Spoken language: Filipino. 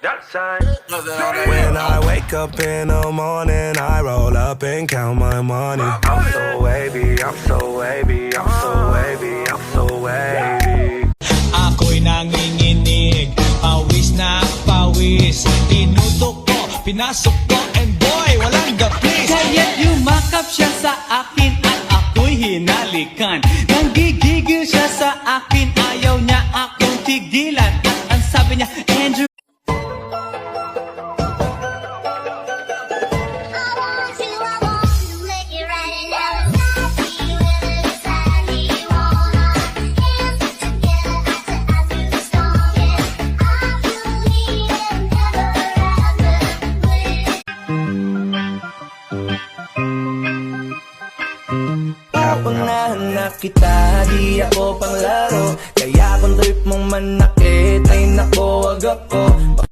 When I wake up in the morning, I roll up and count my money. I'm so wavy, I'm so wavy, I'm so wavy, I'm so wavy. Ako'y nanginginig, pawis na pawis. Tinutok ko, pinasok ko, and boy, walang gaplis. Kaya't yumakap siya sa akin at ako'y hinalikan. Nanggigigil siya sa akin, ayaw niya akong tigilan. At ang sabi niya, Andrew, Unahan na kita, di ako panglaro. Kaya kung trip mong manakit, ay nako, wag ako.